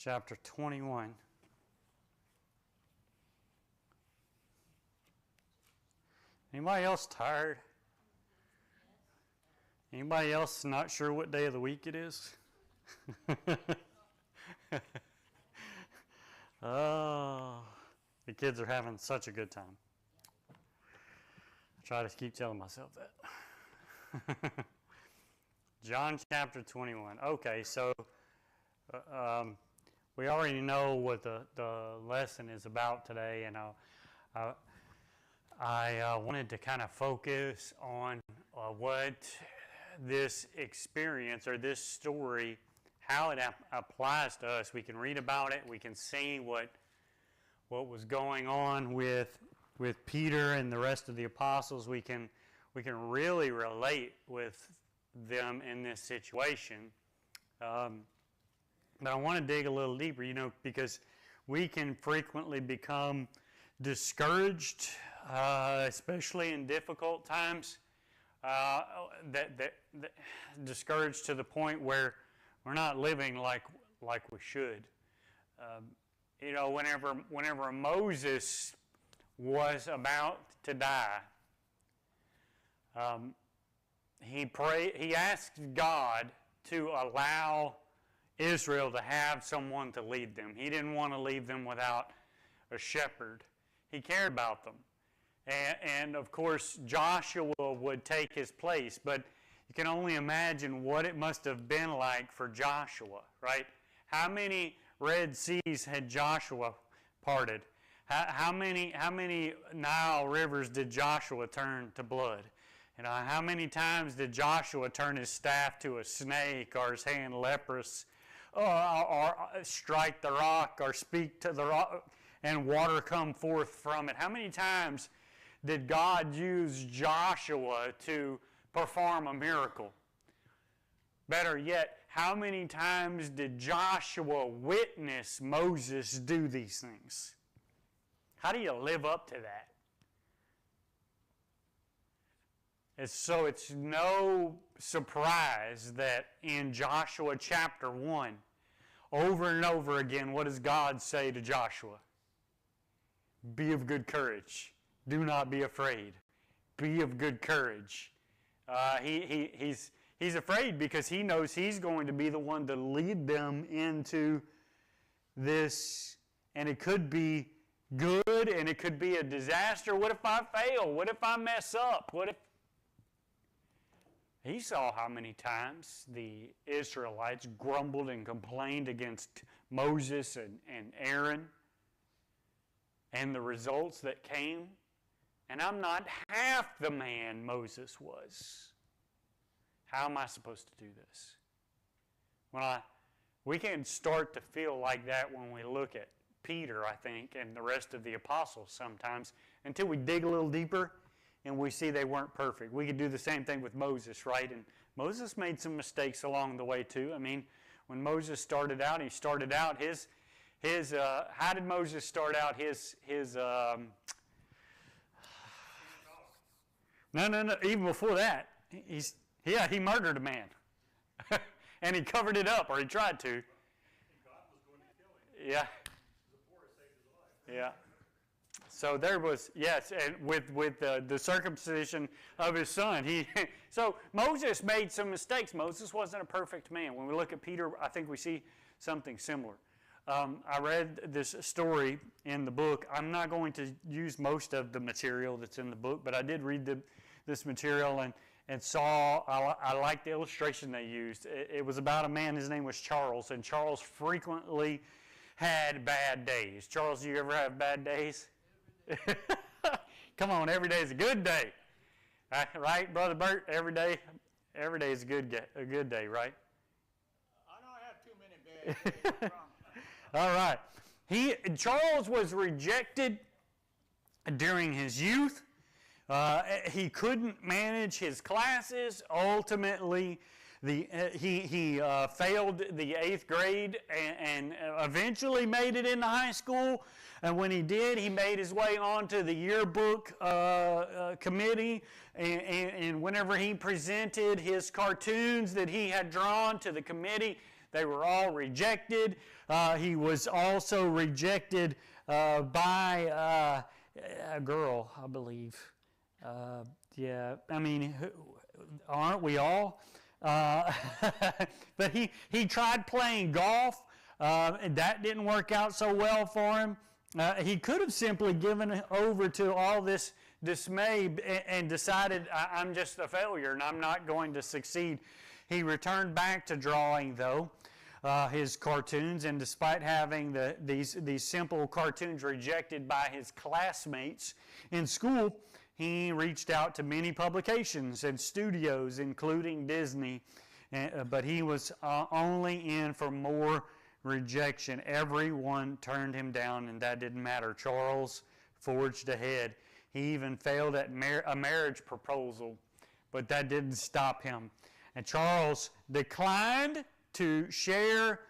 chapter 21. Anybody else tired? Anybody else not sure what day of the week it is? Oh, the kids are having such a good time. I try to keep telling myself that. John chapter 21. Okay, so we already know what the lesson is about today, and I wanted to kind of focus on what this experience or this story, how it applies to us. We can read about it. We can see what was going on with Peter and the rest of the apostles. We can really relate with them in this situation. But I want to dig a little deeper, because we can frequently become discouraged, especially in difficult times, that discouraged to the point where we're not living like we should. Whenever Moses was about to die, he asked God to allow Israel to have someone to lead them. He didn't want to leave them without a shepherd. He cared about them. And of course, Joshua would take his place, but you can only imagine what it must have been like for Joshua, right? How many Red Seas had Joshua parted? How many Nile rivers did Joshua turn to blood? How many times did Joshua turn his staff to a snake, or his hand leprous, or strike the rock, or speak to the rock and water come forth from it? How many times did God use Joshua to perform a miracle? Better yet, how many times did Joshua witness Moses do these things? How do you live up to that? So it's no surprise that in Joshua chapter 1, over and over again, what does God say to Joshua? Be of good courage. Do not be afraid. Be of good courage. He's afraid because he knows he's going to be the one to lead them into this, and it could be good and it could be a disaster. What if I fail? What if I mess up? What if... He saw how many times the Israelites grumbled and complained against Moses and Aaron and the results that came. And I'm not half the man Moses was. How am I supposed to do this? We can start to feel like that when we look at Peter, I think, and the rest of the apostles sometimes, until we dig a little deeper and we see they weren't perfect. We could do the same thing with Moses, right? And Moses made some mistakes along the way too. When Moses started out, how did Moses start out his No, even before that, he murdered a man. And he covered it up, or he tried to. And God was going to kill him. Yeah. Zipporah saved his life. Yeah. So there was, yes, and with the circumcision of his son. So Moses made some mistakes. Moses wasn't a perfect man. When we look at Peter, I think we see something similar. I read this story in the book. I'm not going to use most of the material that's in the book, but I did read this material and saw, I liked the illustration they used. It was about a man, his name was Charles, and Charles frequently had bad days. Charles, do you ever have bad days? Come on, every day is a good day. Right, Brother Bert? Every day is a good day, right? I don't have too many bad days. All right. Charles was rejected during his youth. He couldn't manage his classes. Ultimately, he failed the 8th grade and eventually made it into high school. And when he did, he made his way onto the yearbook committee. And whenever he presented his cartoons that he had drawn to the committee, They were all rejected. He was also rejected by a girl, I believe. Yeah, I mean, aren't we all? But he tried playing golf, and that didn't work out so well for him. He could have simply given over to all this dismay and decided, I'm just a failure and I'm not going to succeed. He returned back to drawing, though, his cartoons, and despite having these simple cartoons rejected by his classmates in school, he reached out to many publications and studios, including Disney, but he was only in for more rejection. Everyone turned him down, and that didn't matter. Charles forged ahead. He even failed at a marriage proposal, but that didn't stop him. And Charles declined to share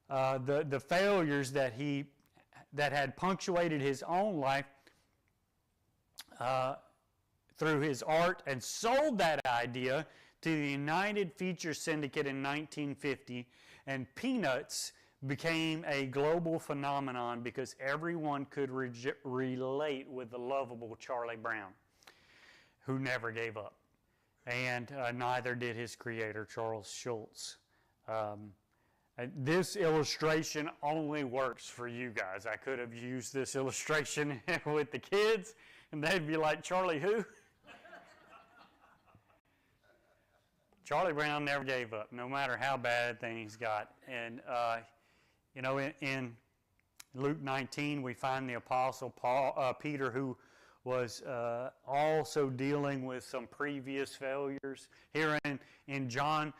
the failures that had punctuated his own life through his art, and sold that idea to the United Feature Syndicate in 1950, and Peanuts became a global phenomenon because everyone could relate with the lovable Charlie Brown, who never gave up. And neither did his creator, Charles Schulz. This illustration only works for you guys. I could have used this illustration with the kids, and they'd be like, Charlie who? Charlie Brown never gave up, no matter how bad things got. And in Luke 19, we find the Apostle Peter, who was also dealing with some previous failures. Here in John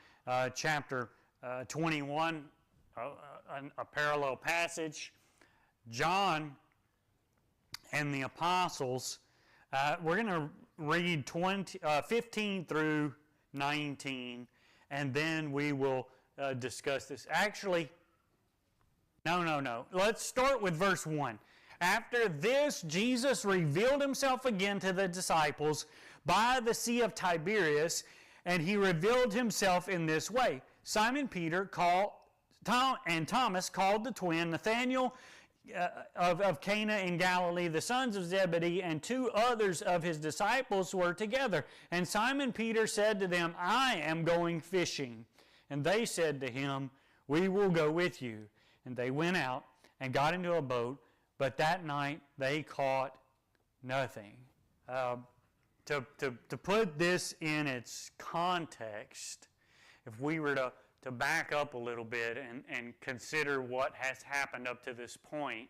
chapter 21, a parallel passage, John and the apostles, we're going to read 15 through 19, and then we will discuss this. Actually, no. Let's start with verse 1. After this, Jesus revealed himself again to the disciples by the Sea of Tiberias, and he revealed himself in this way. Simon Peter and Thomas, called the twin, Nathanael of Cana in Galilee, the sons of Zebedee, and two others of his disciples were together. And Simon Peter said to them, I am going fishing. And they said to him, we will go with you. And they went out and got into a boat, but that night they caught nothing. To put this in its context, if we were to back up a little bit and consider what has happened up to this point,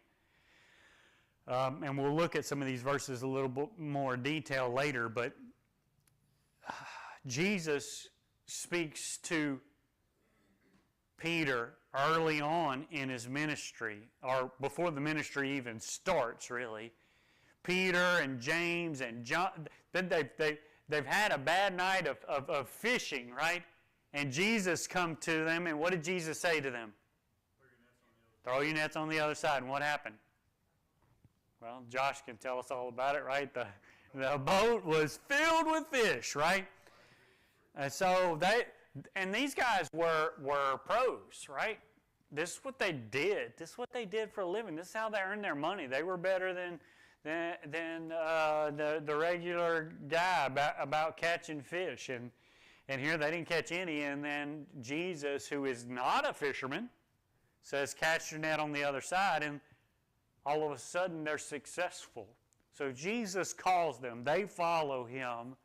and we'll look at some of these verses a little bit more detail later, but Jesus speaks to Peter early on in his ministry, or before the ministry even starts, really. Peter and James and John, they've had a bad night of fishing, right? And Jesus come to them, and what did Jesus say to them? Throw your nets on the other side. And what happened? Well, Josh can tell us all about it, right? The boat was filled with fish, right? And so these guys were pros, right? This is what they did. This is what they did for a living. This is how they earned their money. They were better than the regular guy about catching fish. And here they didn't catch any, and then Jesus, who is not a fisherman, says, cast your net on the other side, and all of a sudden they're successful. So Jesus calls them. They follow him.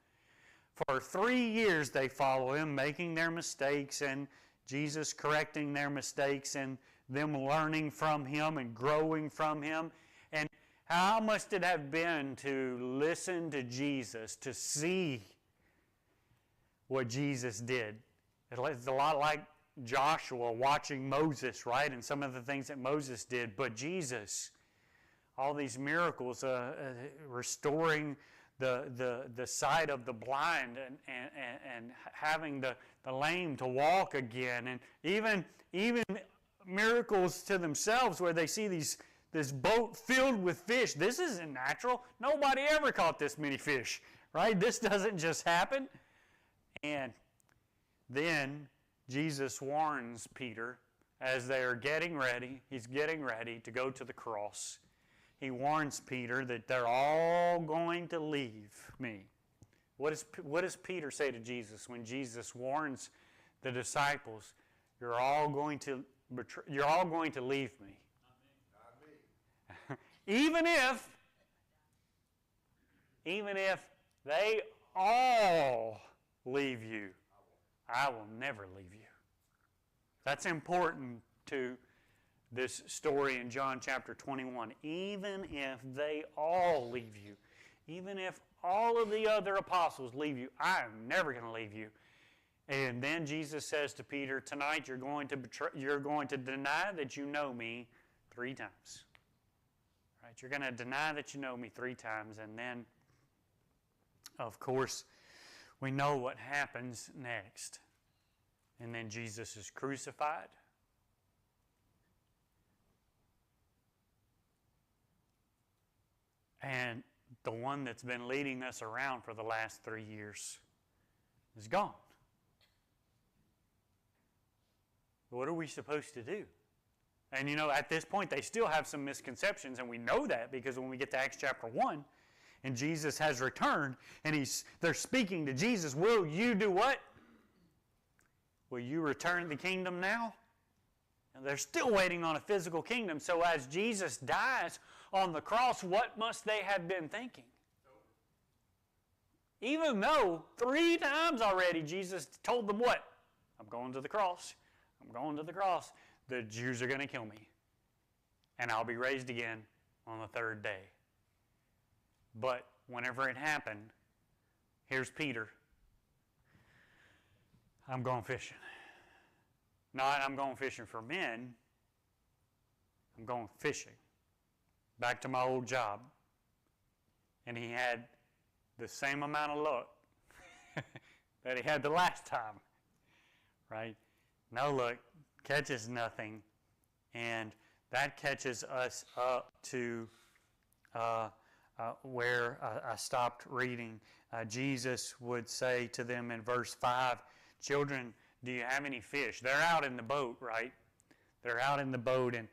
For 3 years they follow him, making their mistakes, and Jesus correcting their mistakes, and them learning from him and growing from him. And how must it have been to listen to Jesus, to see what Jesus did? It's a lot like Joshua watching Moses, right? And some of the things that Moses did. But Jesus, all these miracles, restoring the sight of the blind, and having the lame to walk again, and even miracles to themselves where they see this boat filled with fish. This isn't natural. Nobody ever caught this many fish, right? This doesn't just happen. And then Jesus warns Peter as they are getting ready, he's getting ready to go to the cross. He warns Peter that they're all going to leave me. What does Peter say to Jesus when Jesus warns the disciples, you're all going to leave me? Even if they all leave you, I will never leave you. That's important to this story in John chapter 21. Even if they all leave you, even if all of the other apostles leave you, I am never going to leave you. And then Jesus says to Peter, tonight you're going to deny that you know me 3 times. Right? You're going to deny that you know me 3 times. And then, of course, we know what happens next. And then Jesus is crucified. And the one that's been leading us around for the last 3 years is gone. What are we supposed to do? And at this point, they still have some misconceptions, and we know that because when we get to Acts chapter 1, and Jesus has returned, and they're speaking to Jesus, will you do what? Will you return the kingdom now? And they're still waiting on a physical kingdom. So as Jesus dies on the cross, what must they have been thinking? Even though 3 times already Jesus told them what? I'm going to the cross. I'm going to the cross. The Jews are going to kill me. And I'll be raised again on the 3rd day. But whenever it happened, here's Peter. I'm going fishing. Not I'm going fishing for men. I'm going fishing. Back to my old job. And he had the same amount of luck that he had the last time. Right? No luck, catches nothing. And that catches us up to where I stopped reading. Jesus would say to them in verse 5, children, do you have any fish? They're out in the boat, right? They're out in the boat and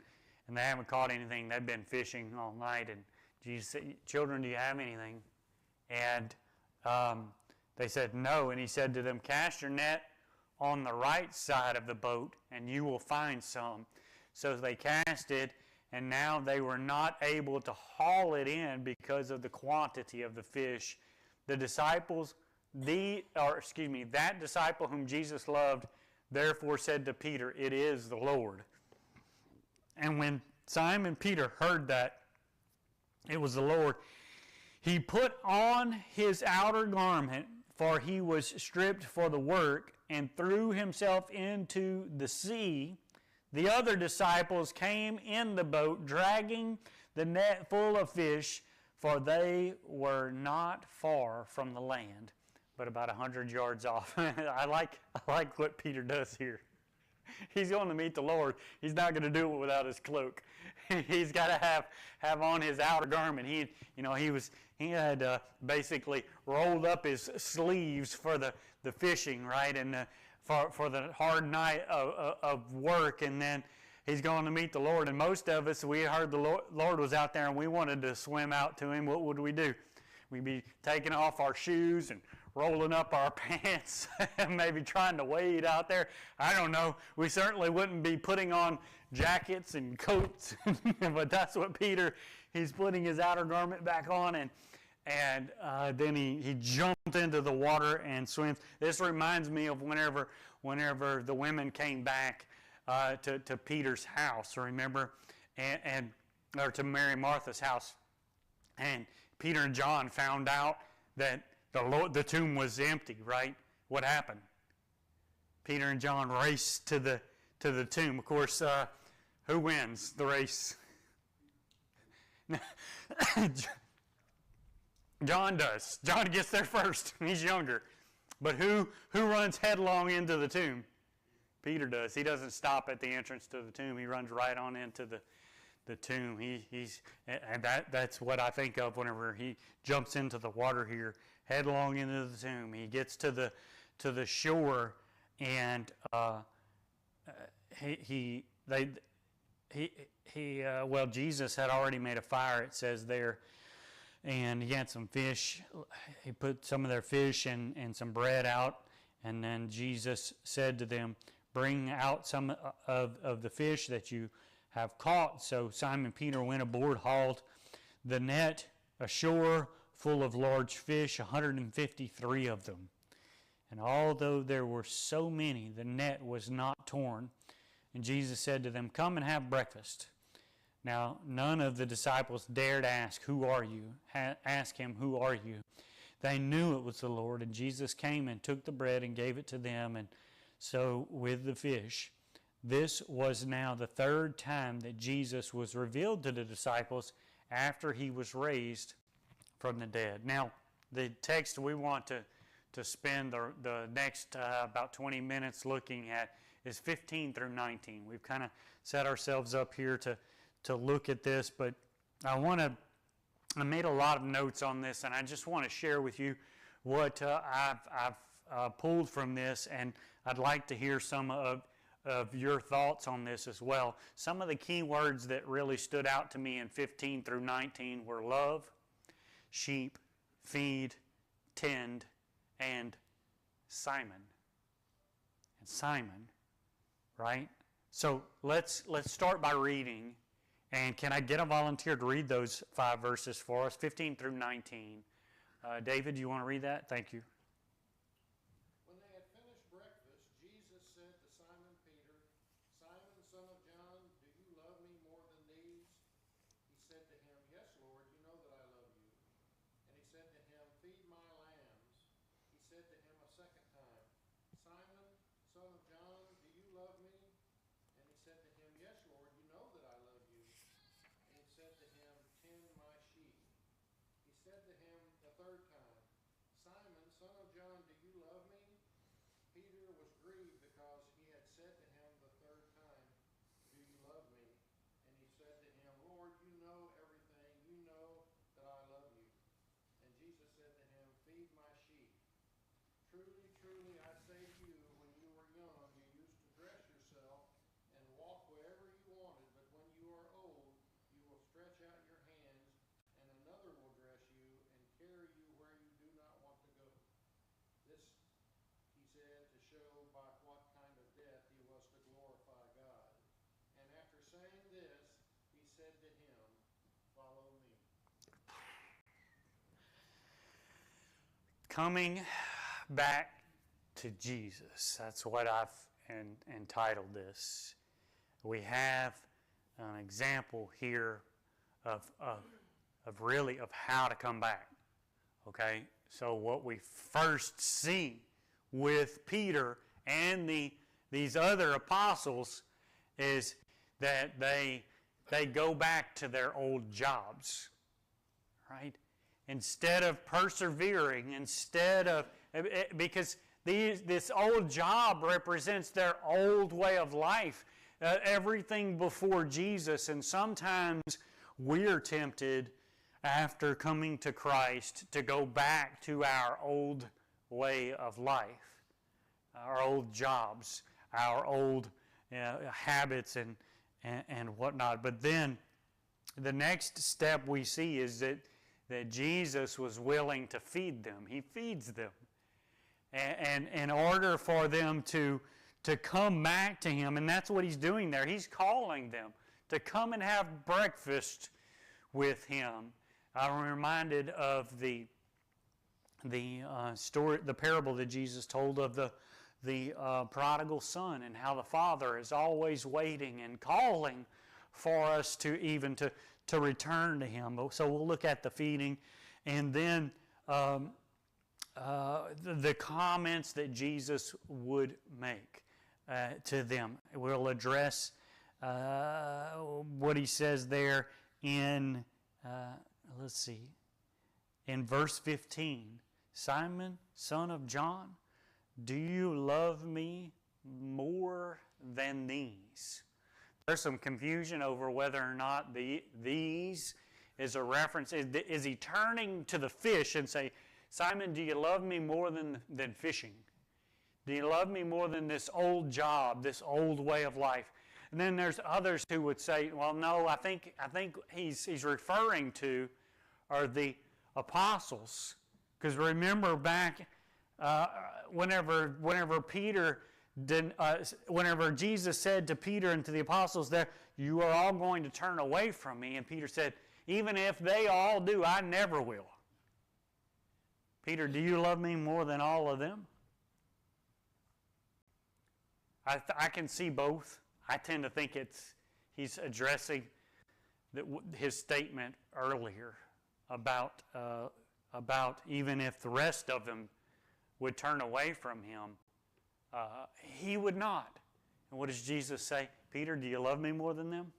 they haven't caught anything. They've been fishing all night. And Jesus said, children, do you have anything? And they said, no. And he said to them, cast your net on the right side of the boat and you will find some. So they cast it, and now they were not able to haul it in because of the quantity of the fish. The disciples, that disciple whom Jesus loved, therefore said to Peter, it is the Lord. And when Simon Peter heard that it was the Lord, he put on his outer garment, for he was stripped for the work, and threw himself into the sea. The other disciples came in the boat, dragging the net full of fish, for they were not far from the land, but about 100 yards off. I like what Peter does here. He's going to meet the Lord. He's not going to do it without his cloak. He's got to have on his outer garment. He had basically rolled up his sleeves for the fishing, right, and for the hard night of work, and then he's going to meet the Lord. And most of us, we heard the Lord was out there and we wanted to swim out to him. What would we do? We'd be taking off our shoes and rolling up our pants and maybe trying to wade out there. I don't know. We certainly wouldn't be putting on jackets and coats, but that's what Peter, he's putting his outer garment back on, and then he jumped into the water and swims. This reminds me of whenever the women came back to Peter's house, remember, or to Mary Martha's house, and Peter and John found out that the tomb was empty, right? What happened? Peter and John raced to the tomb. Of course, who wins the race? John does. John gets there first. He's younger. But who runs headlong into the tomb? Peter does. He doesn't stop at the entrance to the tomb. He runs right on into the tomb. That's what I think of whenever he jumps into the water here, headlong into the tomb. He gets to the shore, and he Jesus had already made a fire, it says there, and he had some fish. He put some of their fish and some bread out, and then Jesus said to them, bring out some of the fish that you have caught. So Simon Peter went aboard, hauled the net ashore full of large fish, 153 of them. And although there were so many, the net was not torn. And Jesus said to them, come and have breakfast. Now, none of the disciples dared ask, who are you? Ask him, who are you? They knew it was the Lord, and Jesus came and took the bread and gave it to them, and so with the fish. This was now the third time that Jesus was revealed to the disciples after he was raised from the dead. Now, the text we want to spend the next about 20 minutes looking at is 15 through 19. We've kind of set ourselves up here to look at this, but I made a lot of notes on this, and I just want to share with you what I've pulled from this, and I'd like to hear some of your thoughts on this as well. Some of the key words that really stood out to me in 15 through 19 were love, sheep, feed, tend, and Simon. And Simon, right? So let's start by reading. And can I get a volunteer to read those 5 verses for us, 15 through 19? David, do you want to read that? Thank you. When they had finished breakfast, Jesus said to Simon Peter, Simon, son of John, do you love me more than these? He said to him, yes, Lord, you know that I love you. And he said to him, feed my lambs. He said to him a second time, Simon, son of John, do you love me? And he said to him, yes, Lord, you know that I love you. And he said to him, tend my sheep. He said to him the third time, Simon, son of John, do you love me? Peter was grieved because he had said to him the third time, do you love me? And he said to him, Lord, you know everything. You know that I love you. And Jesus said to him, feed my sheep. Truly, truly, I say to you, when you were young, you used to dress yourself and walk wherever you wanted, but when you are old, you will stretch out your hands, and another will dress you and carry you where you do not want to go. This, he said, to show by what kind of death he was to glorify God. And after saying this, he said to him, follow me. Coming back to Jesus. That's what I've entitled this. We have an example here of how to come back. Okay? So what we first see with Peter and these other apostles is that they go back to their old jobs. Right? Instead of persevering, because this old job represents their old way of life, everything before Jesus, and sometimes we're tempted after coming to Christ to go back to our old way of life, our old jobs, our old habits and whatnot. But then the next step we see is that Jesus was willing to feed them. He feeds them. And in order for them to come back to him, and that's what he's doing there. He's calling them to come and have breakfast with him. I'm reminded of the story, the parable that Jesus told of the prodigal son, and how the father is always waiting and calling for us to return to him. So we'll look at the feeding, and then the comments that Jesus would make to them. We'll address what he says there in, in verse 15. Simon, son of John, do you love me more than these? There's some confusion over whether or not these is a reference. Is he turning to the fish and say, Simon, do you love me more than fishing? Do you love me more than this old job, this old way of life? And then there's others who would say, well, no, I think he's referring to are the apostles. Because remember back whenever Jesus said to Peter and to the apostles there, you are all going to turn away from me. And Peter said, even if they all do, I never will. Peter, do you love me more than all of them? I can see both. I tend to think he's addressing his statement earlier about even if the rest of them would turn away from him, he would not. And what does Jesus say? Peter, do you love me more than them?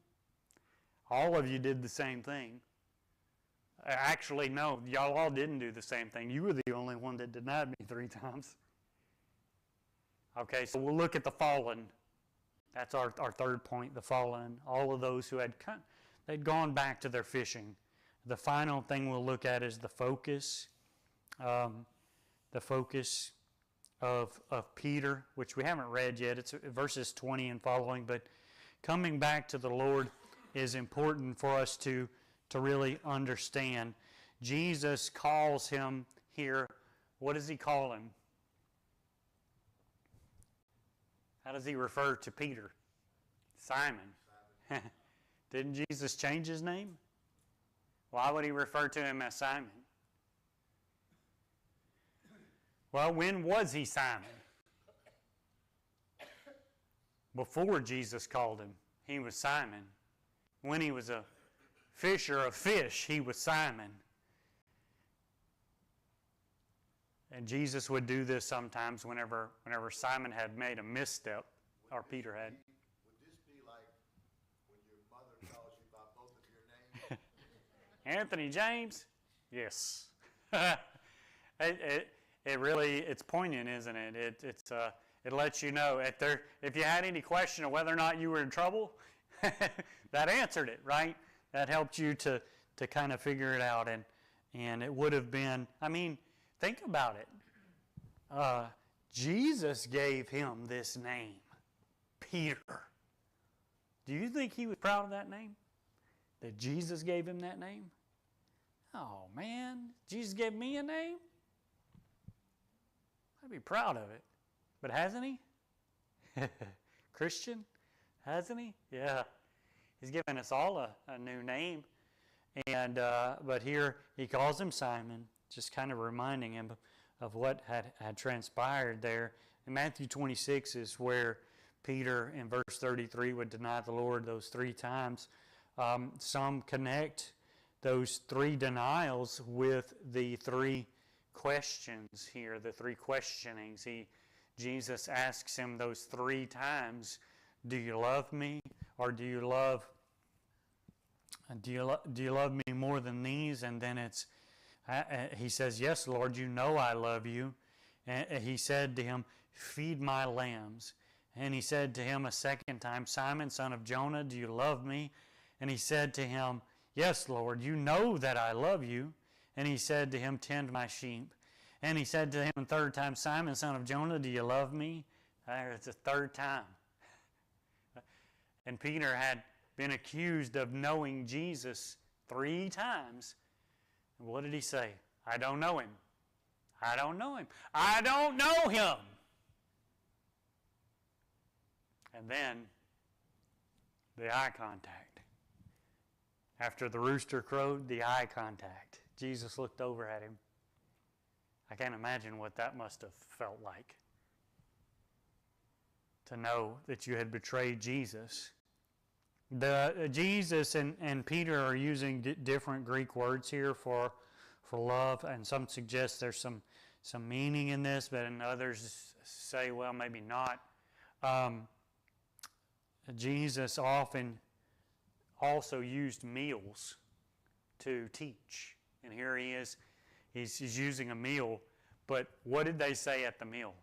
All of you did the same thing. Actually, no, y'all all didn't do the same thing. You were the only one that denied me 3 times. Okay, so we'll look at the fallen. That's our third point, the fallen. All of those who they'd gone back to their fishing. The final thing we'll look at is the focus. The focus of Peter, which we haven't read yet. It's verses 20 and following. But coming back to the Lord is important for us to really understand. Jesus calls him here. What does he call him? How does he refer to Peter? Simon. Didn't Jesus change his name? Why would he refer to him as Simon? Well, when was he Simon? Before Jesus called him, he was Simon. When he was a fisher of fish, he was Simon. And Jesus would do this sometimes whenever Simon had made a misstep, or Peter had. Would this be like when your mother calls you by both of your names? Anthony James? Yes. It really, it's poignant, isn't it? It lets you know if you had any question of whether or not you were in trouble, that answered it, right? That helped you to kind of figure it out. And it would have been, think about it. Jesus gave him this name, Peter. Do you think he was proud of that name? That Jesus gave him that name? Oh, man, Jesus gave me a name? I'd be proud of it. But hasn't he? Christian, hasn't he? Yeah. He's given us all a new name. And but here he calls him Simon, just kind of reminding him of what had transpired there. In Matthew 26 is where Peter, in verse 33, would deny the Lord those 3 times. Some connect those 3 denials with the 3 questions here, the 3 questionings. Jesus asks him those 3 times, do you love me? Or do you love me more than these? And then he says, yes, Lord, you know I love you. And he said to him, feed my lambs. And he said to him a second time, Simon, son of Jonah, do you love me? And he said to him, yes, Lord, you know that I love you. And he said to him, tend my sheep. And he said to him a third time, Simon, son of Jonah, do you love me? It's the 3rd time. And Peter had been accused of knowing Jesus 3 times. And what did he say? I don't know him. I don't know him. I don't know him. And then the eye contact. After the rooster crowed, the eye contact. Jesus looked over at him. I can't imagine what that must have felt like. To know that you had betrayed Jesus. Jesus and Peter are using different Greek words here for love, and some suggest there's some meaning in this, but in others say, well, maybe not. Jesus often also used meals to teach. And here he is, he's using a meal. But what did they say at the meal?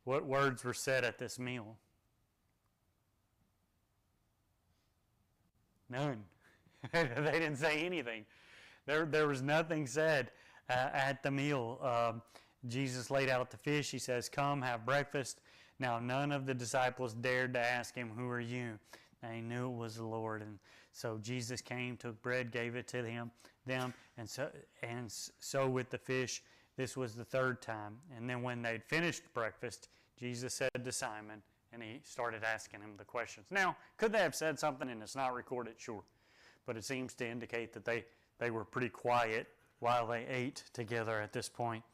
What words were said at this meal? None. They didn't say anything. There was nothing said at the meal. Jesus laid out the fish. He says, come, have breakfast. Now none of the disciples dared to ask him, "Who are you?" They knew it was the Lord. And so Jesus came, took bread, gave it to them, and so with the fish. This was the third time. And then when they'd finished breakfast, Jesus said to Simon, and he started asking him the questions. Now, could they have said something and it's not recorded? Sure. But it seems to indicate that they were pretty quiet while they ate together at this point.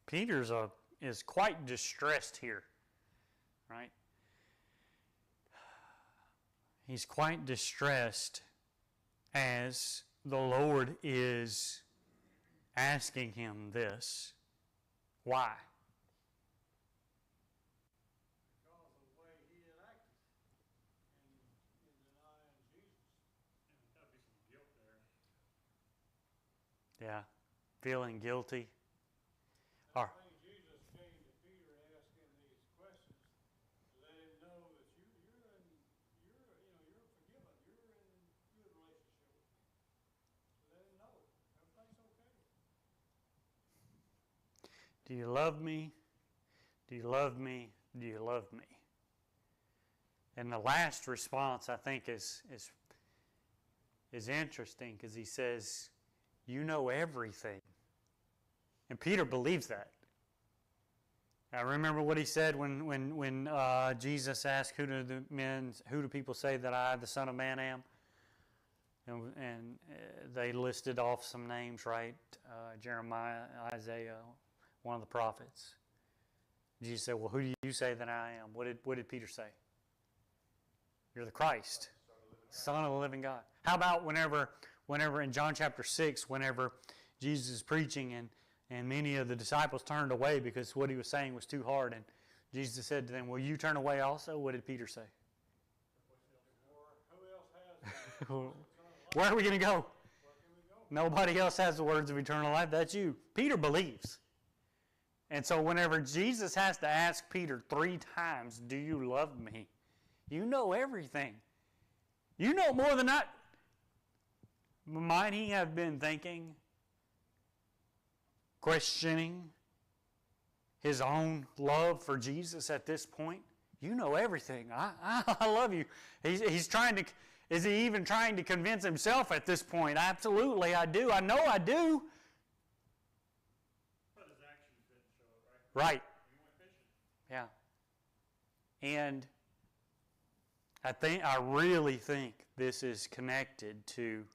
Peter is quite distressed here, right? He's quite distressed as the Lord is asking him this. Why? Because of the way he had acted in denying Jesus. And there's got to be some guilt there. Yeah, feeling guilty. I think Jesus came to Peter and asked him these questions to let him know that you're forgiven. You're in good relationship with me. To let him know everything's okay. Do you love me? Do you love me? Do you love me? And the last response, I think, is interesting because he says, "You know everything." And Peter believes that. I remember what he said when Jesus asked, "Who do people say that I, the Son of Man, am?" And they listed off some names, right? Jeremiah, Isaiah, one of the prophets. Jesus said, "Well, who do you say that I am?" What did Peter say? "You're the Christ, Son of the living God." How about whenever in John chapter 6, whenever Jesus is preaching and many of the disciples turned away because what he was saying was too hard, and Jesus said to them, "Will you turn away also?" What did Peter say? Who else has Where are we going to go? Where can we go? Nobody else has the words of eternal life. That's you. Peter believes. And so whenever Jesus has to ask Peter 3 times, "Do you love me?" You know everything. You know more than I. Might he have been thinking, questioning his own love for Jesus at this point? You know everything. I love you. He's trying to. Is he even trying to convince himself at this point? Absolutely, I do. I know I do. But his actions didn't show it, right? Right. He went fishing. Yeah. And I really think this is connected to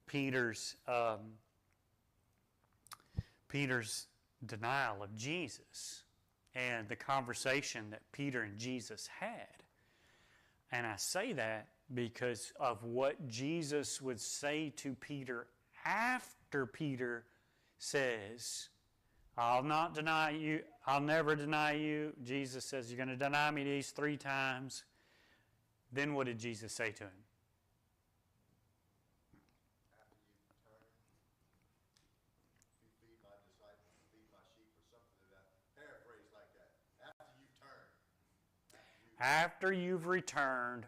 Peter's denial of Jesus and the conversation that Peter and Jesus had. And I say that because of what Jesus would say to Peter after Peter says, "I'll not deny you. I'll never deny you." Jesus says, "You're going to deny me these 3 times." Then what did Jesus say to him? After you turn, you feed my disciples, you feed my sheep, or something of that. Paraphrase like that. After you turn. After you've returned,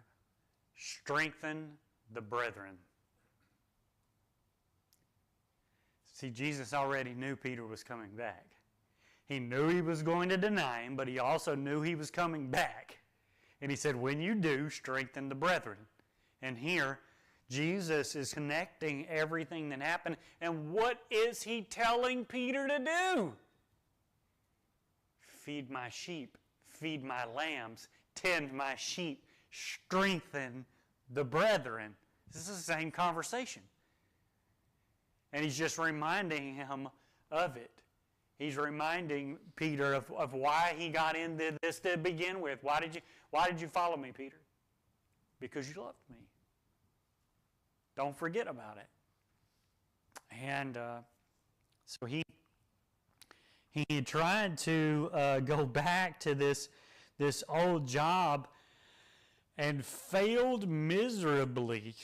strengthen the brethren. See, Jesus already knew Peter was coming back. He knew he was going to deny him, but he also knew he was coming back. And he said, when you do, strengthen the brethren. And here, Jesus is connecting everything that happened. And what is he telling Peter to do? Feed my sheep, feed my lambs, tend my sheep, strengthen the brethren. This is the same conversation. And he's just reminding him of it. He's reminding Peter of why he got into this to begin with. Why did you follow me, Peter? Because you loved me. Don't forget about it. And so he tried to go back to this old job and failed miserably.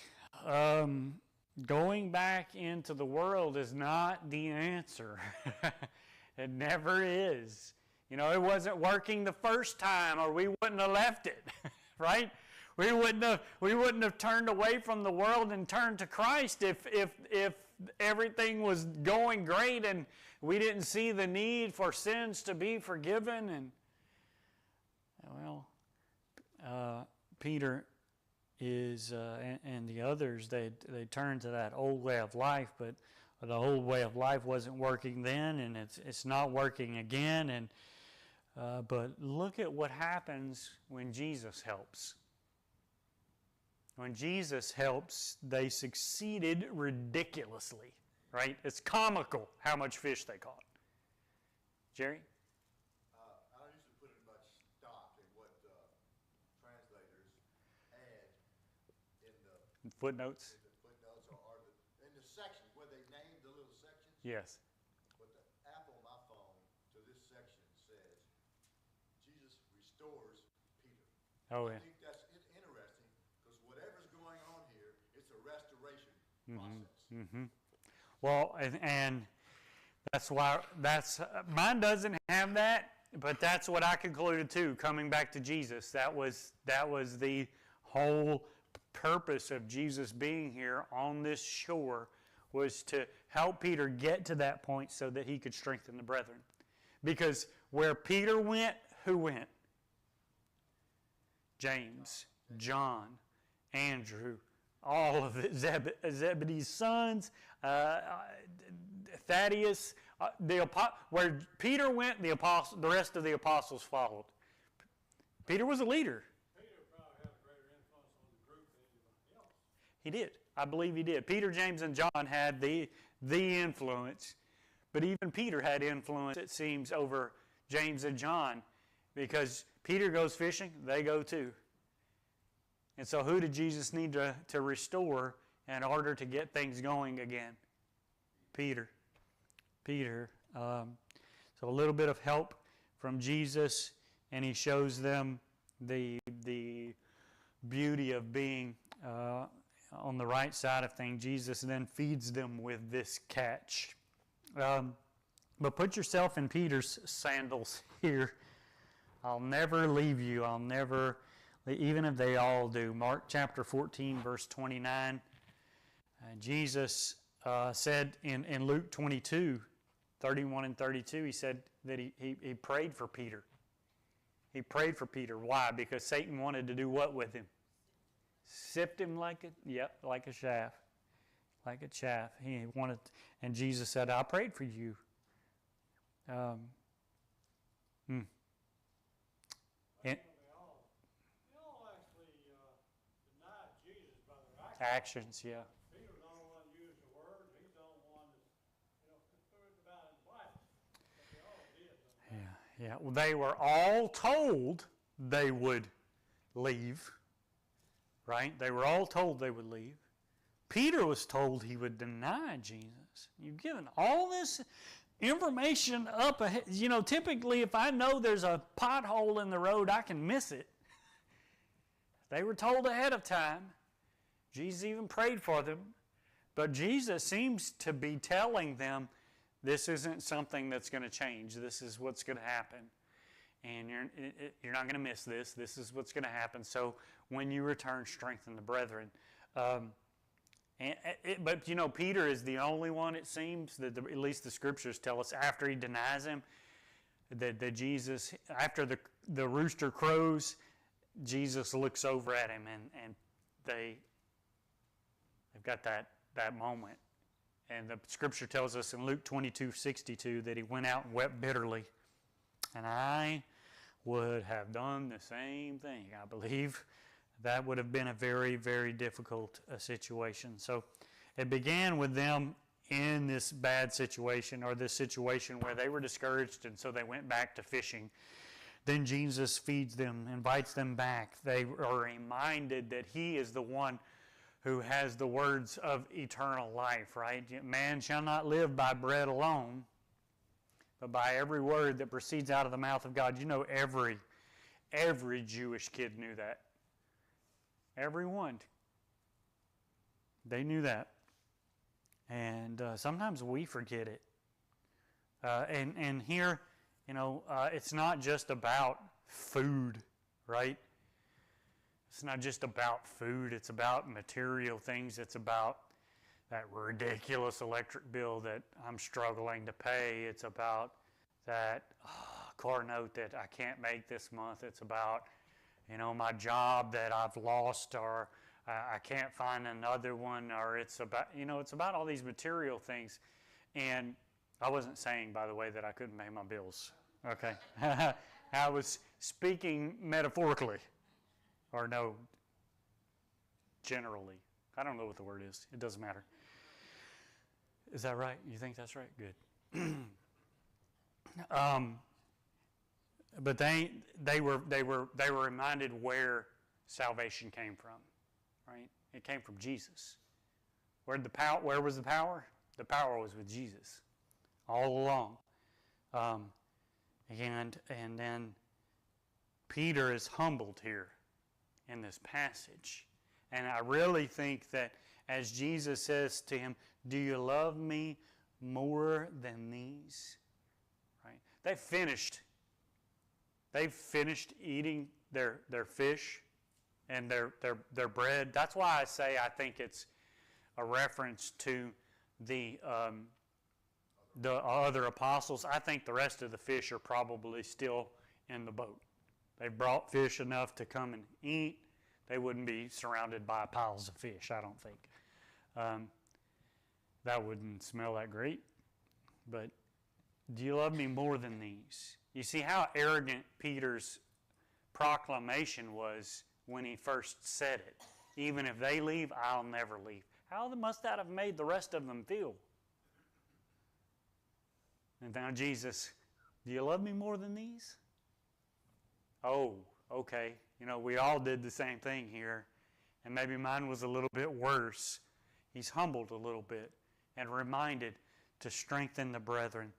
Going back into the world is not the answer. It never is. You know, it wasn't working the first time or we wouldn't have left it, right? We wouldn't have turned away from the world and turned to Christ if everything was going great and we didn't see the need for sins to be forgiven. And Peter is and the others, they turned to that old way of life, but the old way of life wasn't working then, and it's not working again. And but look at what happens when Jesus helps. When Jesus helps, they succeeded ridiculously, right? It's comical how much fish they caught. Jerry? I don't usually put much stock in what translators add in the Footnotes? or in the sections where they name the little sections. Yes. But the app on my phone to this section says Jesus restores Peter. Oh, I yeah. think that's interesting because whatever's going on here, it's a restoration process. Well, and that's why mine doesn't have that, but that's what I concluded too. Coming back to Jesus, that was the whole purpose of Jesus being here on this shore, was to help Peter get to that point so that he could strengthen the brethren. Because where Peter went, who went? James, John, Andrew, all of Zebedee's sons, Thaddeus. Where Peter went, the rest of the apostles followed. Peter was a leader. Peter probably had a greater influence on the group than anybody else. He did. I believe he did. Peter, James, and John had the influence, but even Peter had influence, it seems, over James and John, because Peter goes fishing, they go too. And so who did Jesus need to restore in order to get things going again? Peter. So a little bit of help from Jesus, and he shows them the beauty of being on the right side of things. Jesus then feeds them with this catch. But put yourself in Peter's sandals here. I'll never leave you. I'll never, even if they all do. Mark chapter 14, verse 29. Jesus said in Luke 22, 31 and 32, he said that he prayed for Peter. He prayed for Peter. Why? Because Satan wanted to do what with him? Sift him like a chaff. Like a chaff. He wanted, and Jesus said, I prayed for you. They all actually denied Jesus by their actions. Actions, yeah. Peter was the only one who used the word. He's the only one that, threw it about in black. But they all did. Yeah. Well, they were all told they would leave, right? They were all told they would leave. Peter was told he would deny Jesus. You've given all this information up ahead. Typically if I know there's a pothole in the road, I can miss it. They were told ahead of time. Jesus even prayed for them. But Jesus seems to be telling them, this isn't something that's going to change. This is what's going to happen. And you're not going to miss this. This is what's going to happen. So when you return, strengthen the brethren. But Peter is the only one, it seems, that at least the scriptures tell us, after he denies him, that Jesus, after the rooster crows, Jesus looks over at him, and they've got that moment. And the scripture tells us in Luke 22:62 that he went out and wept bitterly. And I would have done the same thing, I believe. That would have been a very, very difficult situation. So it began with them in this bad situation, or this situation where they were discouraged, and so they went back to fishing. Then Jesus feeds them, invites them back. They are reminded that he is the one who has the words of eternal life, right? Man shall not live by bread alone, but by every word that proceeds out of the mouth of God. Every Jewish kid knew that. Everyone. They knew that. And sometimes we forget it. And here, it's not just about food, right? It's not just about food. It's about material things. It's about that ridiculous electric bill that I'm struggling to pay. It's about that car note that I can't make this month. It's about, my job that I've lost, or I can't find another one, or it's about all these material things. And I wasn't saying, by the way, that I couldn't pay my bills. Okay. I was speaking metaphorically, or no, generally. I don't know what the word is. It doesn't matter. Is that right? You think that's right? Good. But they were reminded where salvation came from, right? It came from Jesus. Where was the power? The power was with Jesus all along. And then Peter is humbled here in this passage. And I really think that as Jesus says to him, "Do you love me more than these?" Right? They've finished eating their fish and their bread. That's why I say I think it's a reference to the other apostles. I think the rest of the fish are probably still in the boat. They brought fish enough to come and eat. They wouldn't be surrounded by piles of fish, I don't think. That wouldn't smell that great. But do you love me more than these? You see how arrogant Peter's proclamation was when he first said it. Even if they leave, I'll never leave. How must that have made the rest of them feel? And now Jesus, do you love me more than these? Oh, okay. We all did the same thing here. And maybe mine was a little bit worse. He's humbled a little bit and reminded to strengthen the brethren.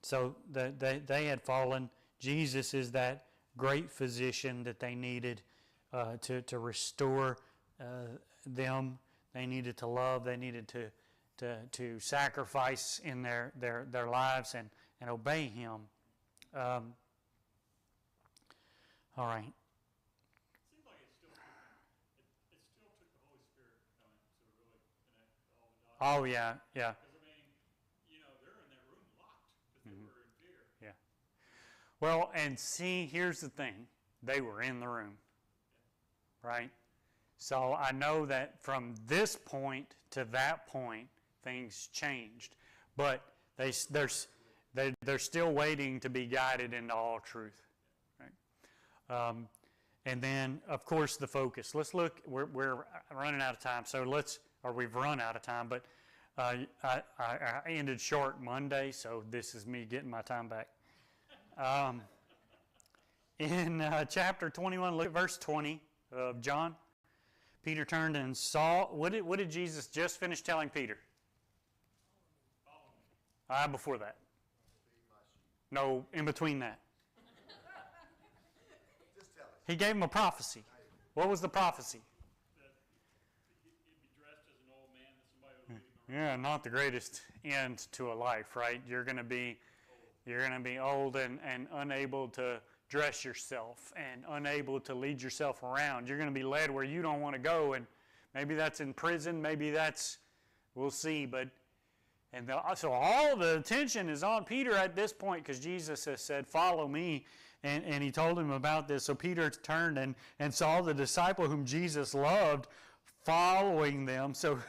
So they had fallen. Jesus is that great physician that they needed to restore them. They needed to love. They needed to sacrifice in their lives and obey him. All right. It seems like it still took the Holy Spirit coming to really connect all the dots. Oh, yeah. Because, they're in that room locked because they were in fear. Yeah. Well, and see, here's the thing. They were in the room, right? So I know that from this point to that point, things changed. But they're still waiting to be guided into all truth. And then, of course, the focus. Let's look. We're running out of time, we've run out of time. But I ended short Monday, so this is me getting my time back. In chapter 21, look at verse 20 of John. Peter turned and saw. What did Jesus just finish telling Peter? Before that. No, in between that. He gave him a prophecy. What was the prophecy? That he'd be dressed as an old man, that somebody would lead him around. Yeah, not the greatest end to a life, right? You're going to be old and unable to dress yourself and unable to lead yourself around. You're going to be led where you don't want to go, and maybe that's in prison. Maybe we'll see. So all the attention is on Peter at this point because Jesus has said, "Follow me." And he told him about this. So Peter turned and saw the disciple whom Jesus loved following them. So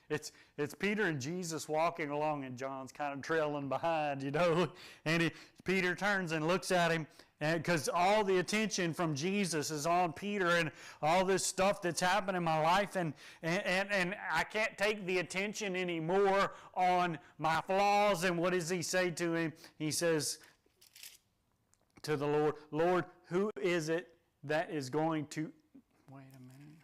it's Peter and Jesus walking along, and John's kind of trailing behind, And Peter turns and looks at him, because all the attention from Jesus is on Peter and all this stuff that's happened in my life, and I can't take the attention anymore on my flaws. And what does he say to him? He says to the Lord, "Lord, who is it that is going to..." Wait a minute.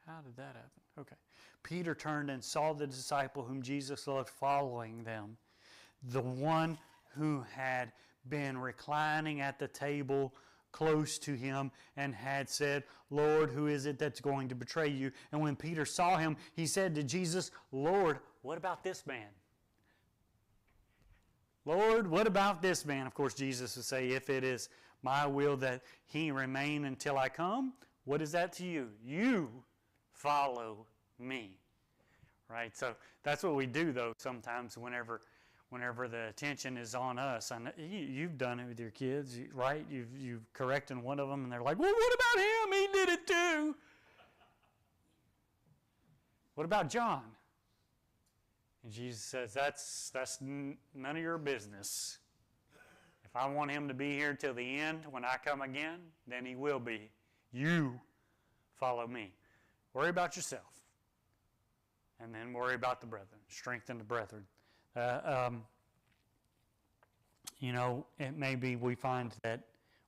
How did that happen? Okay. Peter turned and saw the disciple whom Jesus loved following them, the one who had been reclining at the table close to him and had said, "Lord, who is it that's going to betray you?" And when Peter saw him, he said to Jesus, "Lord, what about this man?" Lord, what about this man? Of course, Jesus would say, "If it is my will that he remain until I come. What is that to you? You follow me. Right? So that's what we do, though, sometimes whenever the attention is on us. I know you've done it with your kids, right? You've corrected one of them, and they're like, well, what about him? He did it too. What about John? And Jesus says, that's none of your business. If I want him to be here till the end when I come again, then he will be. You follow me. Worry about yourself. And then worry about the brethren. Strengthen the brethren. It may be we find that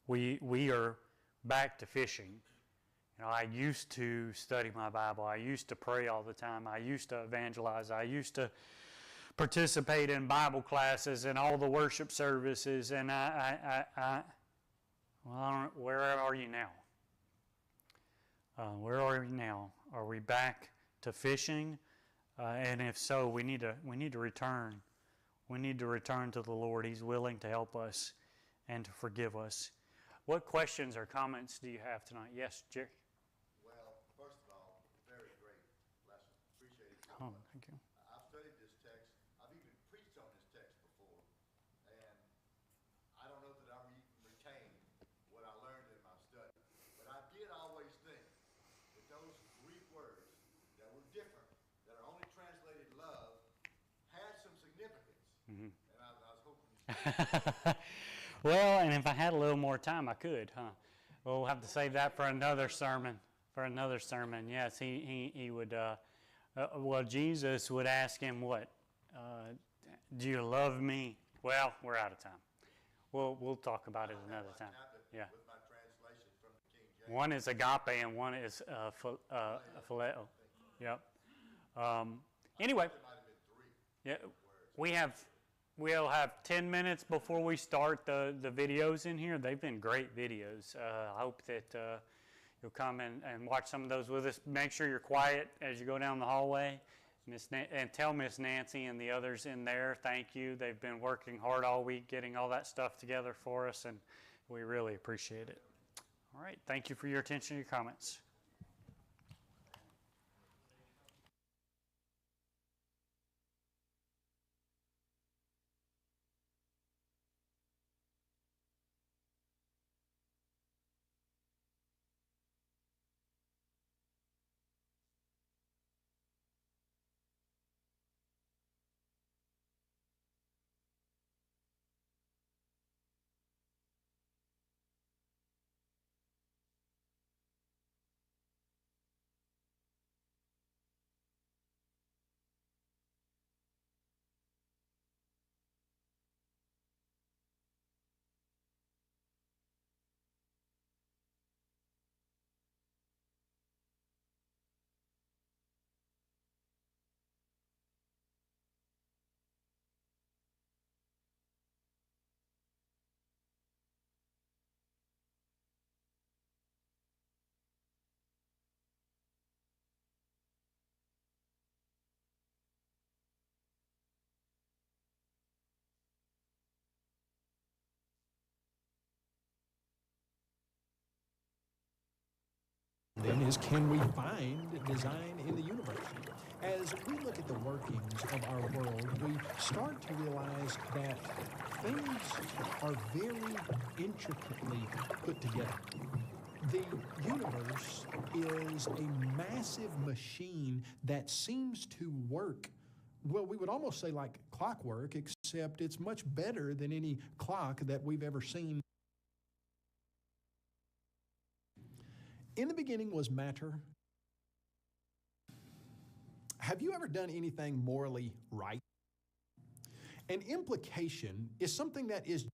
we are back to fishing. I used to study my Bible. I used to pray all the time. I used to evangelize. I used to participate in Bible classes and all the worship services. And where are you now? Where are we now? Are we back to fishing? And if so, we need to return. We need to return to the Lord. He's willing to help us and to forgive us. What questions or comments do you have tonight? Yes, Jerry? Well, first of all, very great lesson. Appreciate it so Oh, much. thank you. I've studied this text. I've even preached on this text before. And I don't know that I retained what I learned in my study. But I did always think that those Greek words that were different, that are only translated love, had some significance. Mm-hmm. And I was hoping you Well, and if I had a little more time, I could, huh? We'll have to save that for another sermon. Yes, he would. Well, Jesus would ask him, "What? Do you love me?" Well, we're out of time. We'll talk about it another time. Yeah. with my translation from the King James. One is agape and one is phileo. Yep. Anyway. There might have been 3. Yeah, we'll have 10 minutes before we start the videos in here. They've been great videos. I hope that you'll come and watch some of those with us. Make sure you're quiet as you go down the hallway. And tell Miss Nancy and the others in there, thank you. They've been working hard all week getting all that stuff together for us, and we really appreciate it. All right, thank you for your attention and your comments. Then is, can we find design in the universe? As we look at the workings of our world, we start to realize that things are very intricately put together. The universe is a massive machine that seems to work, well, we would almost say like clockwork, except it's much better than any clock that we've ever seen. In the beginning was matter. Have you ever done anything morally right? An implication is something that is